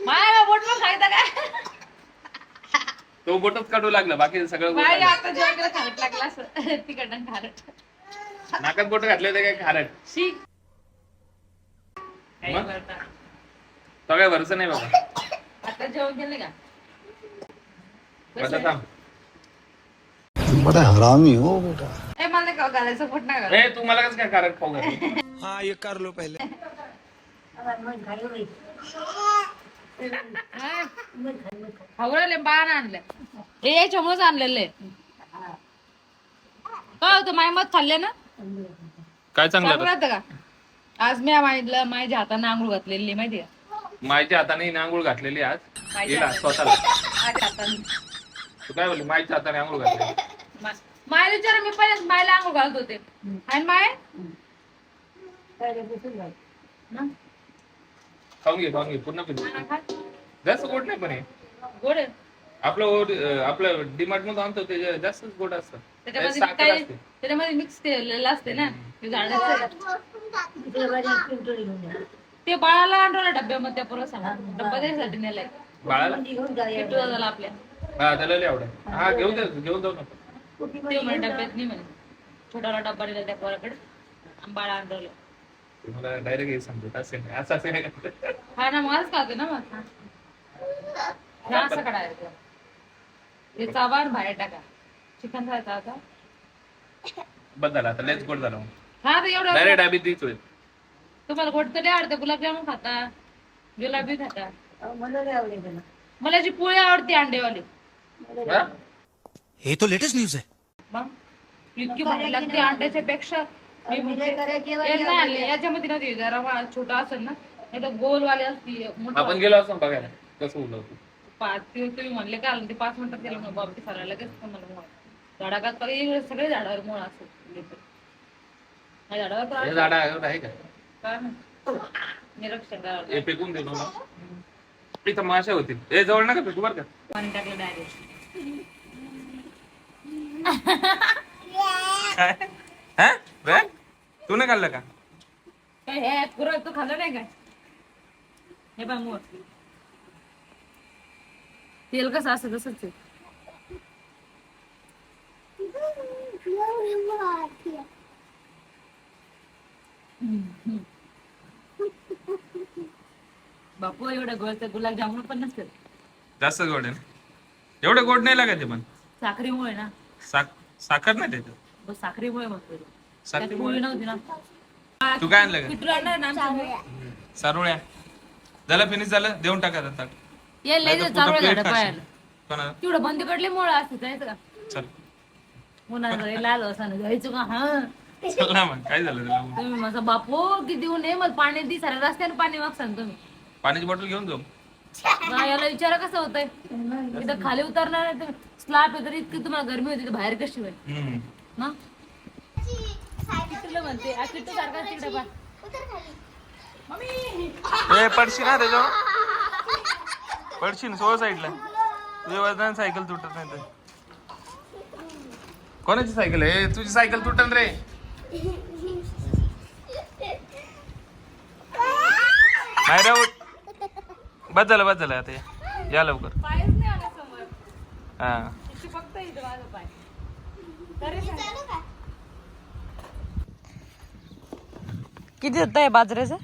माया बोट पण खायचा काय? तो बोटच काढू लागला, बाकी सगळं बोट माया लागलं. आता जेवण खारट लागला असं तिकडनं खारट. नाकात बोट घातले होते काय खारट? शी मग? तो काय भरोसा नाही बाबा. आता जेवण केलं का? आता थांब. बड़ा हरामी हो बेटा. ए मला नाही घालायचं बोट नाही घालायचं. ए तू मला कसं काय खारट खाऊ घातलं? हाँ ये कर लो पहले. हवळले बाण आणले हे याच्यामुळेच आणलेले काय होतं माय मत खाल्ले ना काय चांगलं चांगलं राहतं का? आज मी माहितलं माझ्या हाताने आंघोळ घातलेली माहितीये का? माईच्या हाताने आंघोळ घातलेली आज. माझ्या हिला स्वतःला. माझ्या हाताने तू काय बोलली? माईच्या हाताने आंघोळ घातलेली. माय विचार मी पहिलेच मायला आंघोळ घालत होते आणि माय खाऊन घे पूर्ण पिली. जास्त गोड नाही पण हे. गोड आहे. आपलं डीमार्ट मधून आणतो ते जास्तच गोड असतं. त्याच्यामध्ये साखर काही असते. त्याच्यामध्ये मिक्स केलेलं असते ना ते झाडाचं ते बाळाला आणलं डब्यामध्ये त्या परत सांगा डब्बा त्यासाठी नेलाय बाळाला किट्टू दादाला आपल्या हा त्याला लय आवडेल. हा घेऊन जाऊ नका. ते म्हणे डब्यात नाही म्हणे छोटाला डब्बा दिला त्या पोराकडे बाळा आणलं तुम्हाला डायरेक्ट हे समजत असेल नाही. असं नाही का? हा ना मलाच खाते ना मग हा असं काढायचं हे चाबान बाहेर टाका चिकन खायचं आता बस झालं आता लयच गोड झालं. हा तर एवढं डायरेक्ट डाबीत दीच होईल. तुम्हाला गोड तरी आवडते गुलाबजामुन खाता गुलाबी खाता मला जी पोळी आवडते अंडेवाली हा? ये तो लेटेस्ट न्यूज है. मग इतकी भारी लागते अंड्याच्या पेक्षा मी म्हणते, हे नाही आणले याच्यामध्ये नव्हती जरा छोटा असेल ना नाही तर गोलवाले असती आपण गेलो असं बघायला कसं उलवतो. तुम्ही म्हणले का ते 5 मिनिटात गेलो ना बाबा सारा लगेच मला झाडाकात सगळे झाडावर मुळ असत झाडावर हे झाड आहे का? काय निरीक्षण करावं हे फेकून देतो ना. इथं माशा होतील. हे जवळ नका फेकू बरं का. पाणी टाकलं डायरेक्ट काय? तू नाही खाल्लं का? काय हे पुरं तू खाल्लं नाही काय हे बा मोर तेल कसं असं तसंच आहे. बापू एवढं गोड तर गुलाबजामुन पण नसते जास्त गोड आहे ना. एवढं गोड नाही लागत ते पण. साखरेमुळे ना साखर नाही त्याच्यात. साखरेमुळे मग साखरेमुळे. पोळी नव्हती ना तू काय आणलं का? पिठलं आणलं ना आमच्या सारोळ्या झालं फिनिश झालं देऊन टाका आता. ये लय चालू झाड पायाला कोणाला? तेवढं बंद कडले मुळे असते जायचं का चल मुलांना लाल असं जायचं का हा चल ना मग काय झालं त्याला? तुम्ही माझा बापू किती देऊ नये मग पाणी दी साऱ्या रस्त्याने पाणी मागसान तुम्ही पाण्याची बॉटल घेऊन जाऊ. याला विचारा कसं होतंय इथं खाली उतरणार नाही स्लॅब आहे तर इतकी तुम्हाला गरमी होती तर बाहेर कशी होईल ना किट्टूला म्हणते किट्टू सारखा तिकडे पा ए पडशी ना त्याच्यावर पडशील सोळ साईडला तुझ्या वजनाने सायकल तुटत नाही तर. कोणाची सायकल आहे? तुझी सायकल तुटन रे. नाही रे उठ. बस झालं आता या लवकर. पायच नाही आला समोर हा फक्त इथं माझा पाय किती होत आहे बाजऱ्याचं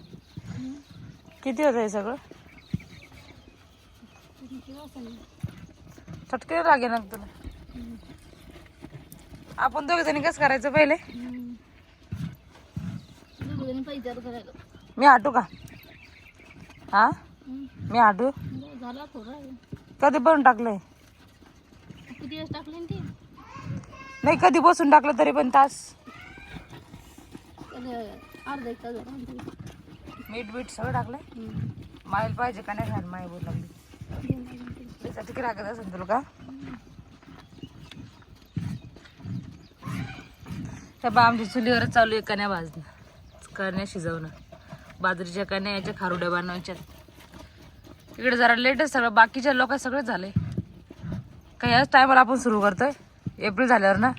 किती होत आहे सगळं चटके लागेल ना तुला आपण दोघ जणी कसं करायचं पहिले मी हटू का हा मी हटू कधी बनवून टाकलंय नाही कधी बसून टाकलं तरी पण तास मीठ बीठ सगळं टाकलंय माईल पाहिजे का नाही खायला माई बोल लागली त्यासाठी रागत असेल तुला का त्या बा आमच्या चुलीवरच चालू आहे कण्या भाजणं कण्या शिजवणं बाजरीच्या कण्या याच्या खारुड्या बनवायच्या इकडे जरा लेटच सगळं बाकीच्या लोक सगळं झालंय काही याच टायमाला आपण सुरू करतोय एप्रिल झाल्यावर ना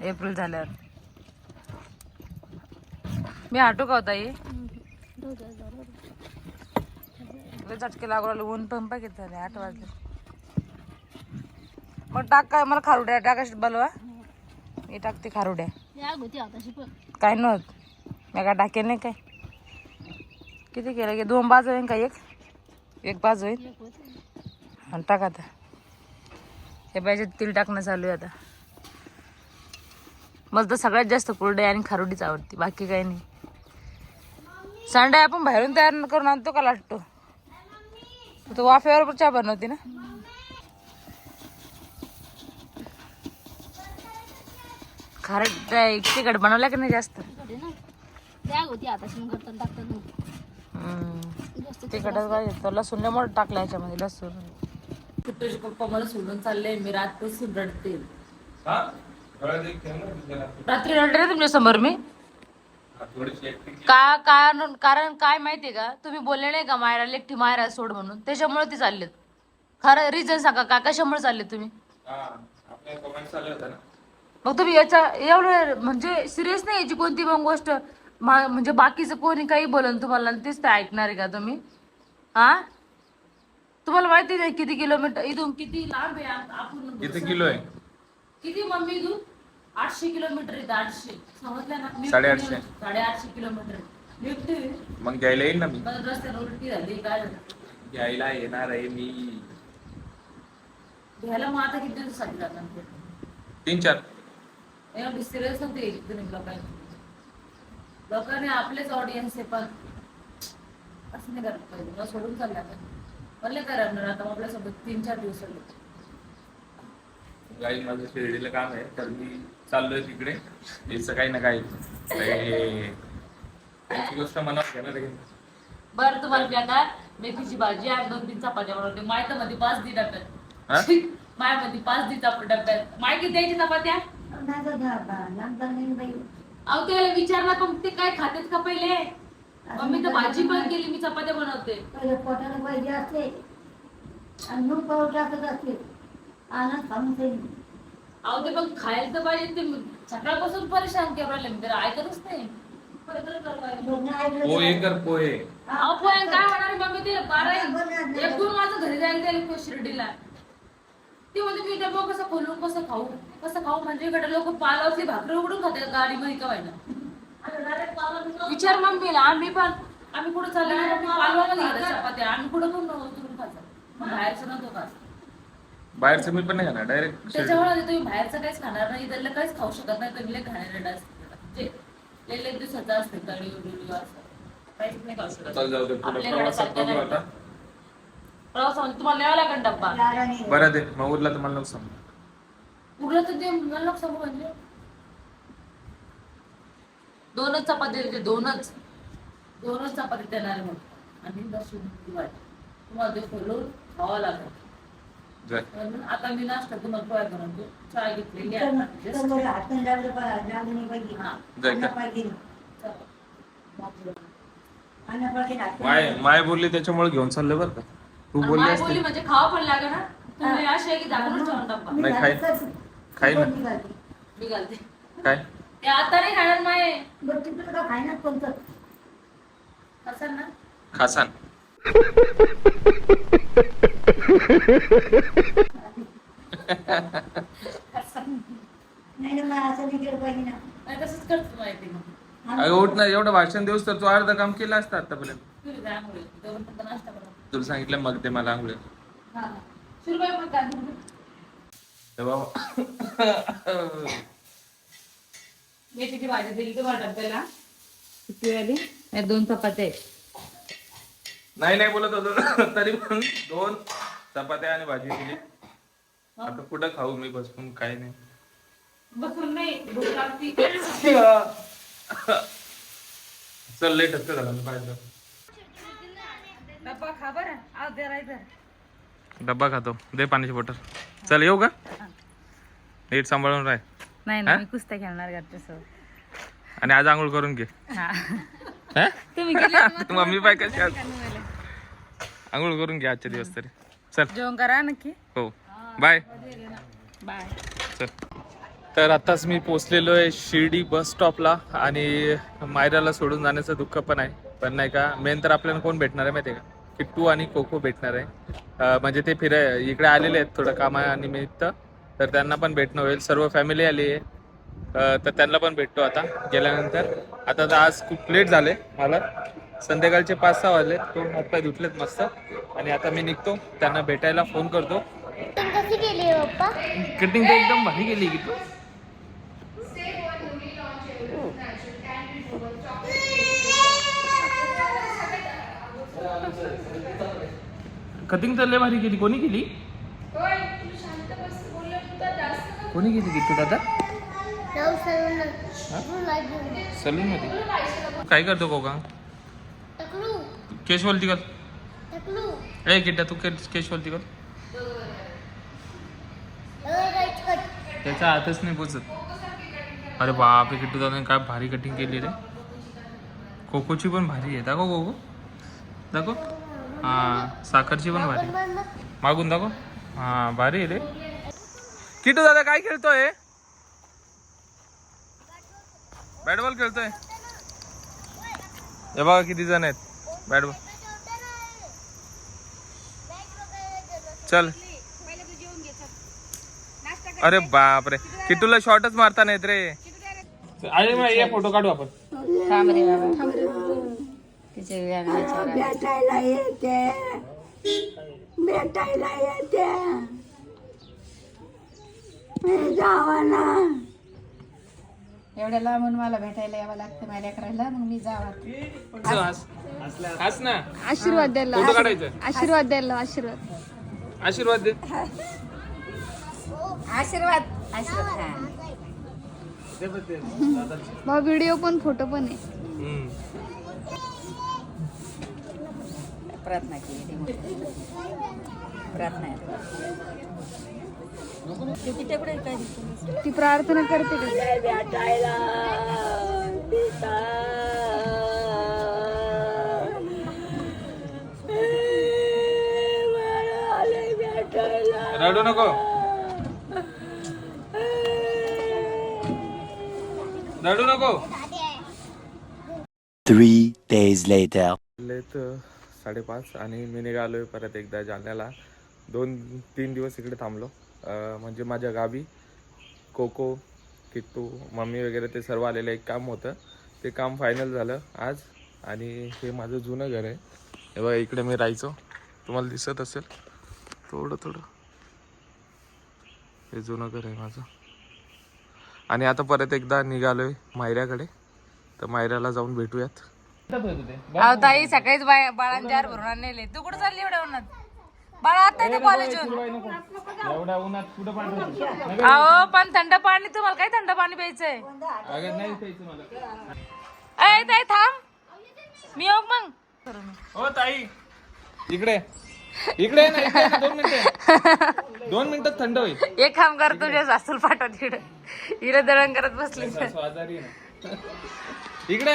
एप्रिल झाल्यावर मी हटू का होता ये चटके लागू लागले ऊन पंपा घेत झाले 8 वाजले. मग टाक काय मला खारुड्या टाकायची बलवा मी टाकते खारुड्या काय नव्हत मी काय टाकेल नाही काय. किती केलं की 2 बाजू होईल का एक बाजू होईल आणि टाक आता. हे पाहिजे तेल टाकणं चालू आहे आता. मला तर सगळ्यात जास्त कुरडई आणि खारुडीच आवडते बाकी काही नाही. सांडा आपण बाहेरून तयार करून आणतो का लाटतो तो वाफेवर चहा बनवते ना. खारट तिखट बनवल्या की नाही जास्त तिखटच पाहिजे तर लसूण लय मोठं टाकलं याच्यामध्ये लसूण. कुठे पप्पा मला सोडून चालले मी रातपासून रडते. रात्री रडले ना तुमच्या समोर मी कारण काय माहितीये का तुम्ही बोलले नाही का मायरा एकटी मायरा सोड म्हणून त्याच्यामुळे ती चाललेत. खरं रिझन सांगा का कशामुळे चालले तुम्ही. मग तुम्ही याचा एवढं म्हणजे सिरियस नाही याची कोणती पण गोष्ट म्हणजे बाकीचं कोणी काही बोलन तुम्हाला तेच ते ऐकणार आहे का तुम्ही. हा तुम्हाला माहिती नाही किती किलोमीटर इथून किती लांब आहे आपण किती किलो आहे किती मम्मी इथून 800 किलोमीटर आहे. 800 समजलं ना. 850 850 किलोमीटर निघते. मग घ्यायला येईल ना मी. रस्त्यावर उलटी झाली काय झालं घ्यायला येणार आहे मी. घ्यायला मग आता किती दिवसासाठी जाणार 3-4 एवढी सिरियस नव्हती तुम्ही लोकांनी आपलेच ऑडियन्स आहे पण असं नाही करायला पाहिजे. मला सोडून चालला आता मला करणार आता आपल्यासोबत 3-4 दिवस काही माझं शिर्डीला काम आहे तर मी चाललोय तिकडे. याचं काही ना काही त्यांची गोष्ट मनात घेणार आहे. बरं तुम्हाला मी आता मेथीची भाजी आणि 2-3 चपात्या बनवते. मायमध्ये 5 दी डब्यात मायमध्ये 5 दी डब्यात माय किती द्यायची चपात्या. अहो त्याला विचारला पण ते काय खातेत का पहिले. मम्मी तर भाजी पण केली मी चपात्या बनवते. पोटाला पाहिजे असते आणि मग पाव टाकत असते आणत खाऊन अहो ते पण खायला तर पाहिजे. ते सकाळपासून परेशान केलं मी तर ऐकतच नाही. पोहे कर पोहे. अहो पोहे काय होणार मम्मी ते 1-2 माझं घरी जायला गेले शिर्डीला. ते म्हणजे मी डबा कसं खोलून कसं खाऊ म्हणजे इकडे लोक पालावरची भाकरी उघडून खाते गाडीमध्ये का व्हायला. विचार मम्मीला आम्ही कुठं चाललो मम्मी पालवाला घेतात चपात्या आम्ही कुठं पण उतरून खायचं बाहेरचं नव्हतं खात. बाहेरचं मी पण नाही खाणार डायरेक्ट. त्याच्यामुळे तुम्ही बाहेरचं काहीच खाणार नाही त्याला काहीच खाऊ शकत नाही. तुम्ही खाण्याला असते लय दिवसाचं असते तळी उडली असं काहीच नाही खाऊ शकत. प्रवास तुम्हाला न्यावा लागेल डब्बा. बरं दे मग उरला तर मला नको सांगू. उरलं तर ते मला नको सांगू म्हणजे 2च चपाती देते 2च चपाती देणार मग आणि तुम्हाला ते खोलून खावं लागेल. आता मी नाश्ता तुम्हाला पोळ्या करून देऊ. चहा घेतलेली माय बोलली त्याच्यामुळे घेऊन चालले बरं का. तू बोलली असते म्हणजे खावा पण लागेल ना. तुम्ही अशी आहे की दाखवून ठेवून डब्बा नाही खाई ना मी घालते काय ते आता नाही खाणार माय खायना कोणतं असं ना खासान. नाही ना असं नाही केलं पाहिजे ना. नाही तसंच करतो माहिती मग अगं उठ ना एवढं भाषण देऊस तर तू अर्ध काम केलं असतं आतापर्यंत. तुम्ही जा आंघोळी. तोपर्यंत नाश्ता करा. तुला सांगितलं मग ते मला आंघोळ शिरबाई मग काय मेथीची भाजी दिली तुम्हाला डब्याला किती वेळी 2 चपात्या नाही बोलत होतो तरी पण 2 चपात्या आणि भाजी दिली. आता कुठं खाऊ मी बसून काही नाही बसून नाही भूक लागती. चल लेट असतं झालं पाहिजे. डब्बा खा बरं आज द्यायचं. डब्बा खातो दे पाण्याची बॉटल. चल येऊ का नीट सांभाळून राह. नाही ना मी कुस्त्या खेळणार घरच्यासोबत आणि आज आंघोळ करून घे. तुम्ही गेले मम्मी बाय कशी आंघोळ करून घे आजच्या दिवस तरी. चल जेवण करा नक्की. हो बाय बाय. चल. तर आताच मी पोचलेलो आहे शिर्डी बस स्टॉपला आणि मायराला सोडून जाण्याचं दुःख पण आहे. पण नाही का, मेन तर आपल्याला कोण भेटणार आहे माहिती आहे का? किट्टू आणि कोको भेटणार आहे. म्हणजे ते इकडे आलेले आहेत थोडं कामानिमित्त, तर त्यांना पण भेटणं होईल. सर्व फॅमिली आली आहे, तर त्यांना पण भेटतो आता गेल्यानंतर. आता तर आज खूप लेट झाले मला, संध्याकाळचे 5-6 वाजले. तो हातपाय धुतलेत मस्त आणि आता मी निघतो. त्यांना भेटायला फोन करतो. कशी केली पप्पा? कटिंग तर एकदम भारी गेली की तू. कटिंग तर लय भारी केली. कोणी केली? कोणी केली की तू दादा? सलून मध्ये काय करतो कोका? केश वलती कर. ए किट्टा तू केश वलती कर. त्याचा हातच नाही पोचत. अरे बापरे किट्टू दादा काय भारी कटिंग केली रे. कोकोची पण भारी आहे. दाखव कोको, दाखव. हा साखरची पण भारी. मागून दाखव. हा भारी आहे रे. किट्टू दादा काय खेळतोय? बॅट बॉल खेळतोय. हे बघा किती जण आहेत बॅट बॉल. चल. अरे बापरे किट्टूला शॉटच मारता नाहीत रे. अरे मग ये फोटो काढू आपण. भेटायला येते, भेटायला येते. जावा ना. एवढ्या लांबून मला भेटायला यावं लागतं माझ्या लेकराला, मग मी जावा. हस ना. आशीर्वाद द्यायला, फोटो काढायचं. आशीर्वाद द्यायला, आशीर्वाद आशीर्वाद दे. आशीर्वाद भाऊ. व्हिडिओ पण फोटो पण आहे. प्रार्थना केली. प्रार्थना ती प्रार्थना करते रडू नको. रडू नको. 3 days later. 5:30 आणि मी निघालोय परत एकदा जालन्याला. 2-3 दिवस इकडे थांबलो. म्हणजे माझ्या गावी कोको, किट्टू, मम्मी वगैरे ते सर्व आलेलं एक काम होतं. ते काम फायनल झालं आज. आणि हे माझं जुनं घर आहे. हे बघा इकडे मी राहायचो, तुम्हाला दिसत असेल थोडं. हे जुनं घर आहे माझं. आणि आता परत एकदा निघालोय मायऱ्याकडे, तर मायऱ्याला जाऊन भेटूयात. ताई सकाळीच बाळांच्या भरून नेले. तू कुठं चालली एवढ्या उन्हात? बाळा आता येते कॉलेजून. एवढ्या उन्हात कुठं पाणी? अहो पण थंड पाणी, तुम्हाला काय थंड पाणी प्यायचंय? नाही प्यायचं मला. अय ताई थांब, मी येऊ मग. हो ताई इकडे इकडे ना, इकडे ना. 2 मिनिटात थंड होईल. एक काम कर, तुझ्या सासूला पाठव तिकडे. हिला दळण करत बसली. आजारी आहे ना. इकडे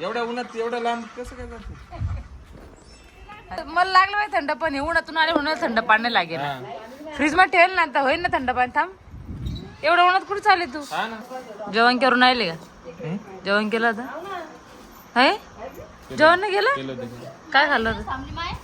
एवढ्या उन्हात एवढ्या लांब कसं काय जातो? मला लागलं पाहिजे थंड पाणी. उन्हातून आले म्हणून थंड पाणी लागेल. फ्रीज मध्ये ठेवेल ना, आता होईल ना थंड पाणी. थांब, एवढ्या उन्हात कुठे चालले तू? हा ना. जेवण करून आले का? जेवण केलं होतं? जेवण नाही केलं? काय खाल्लं होतं?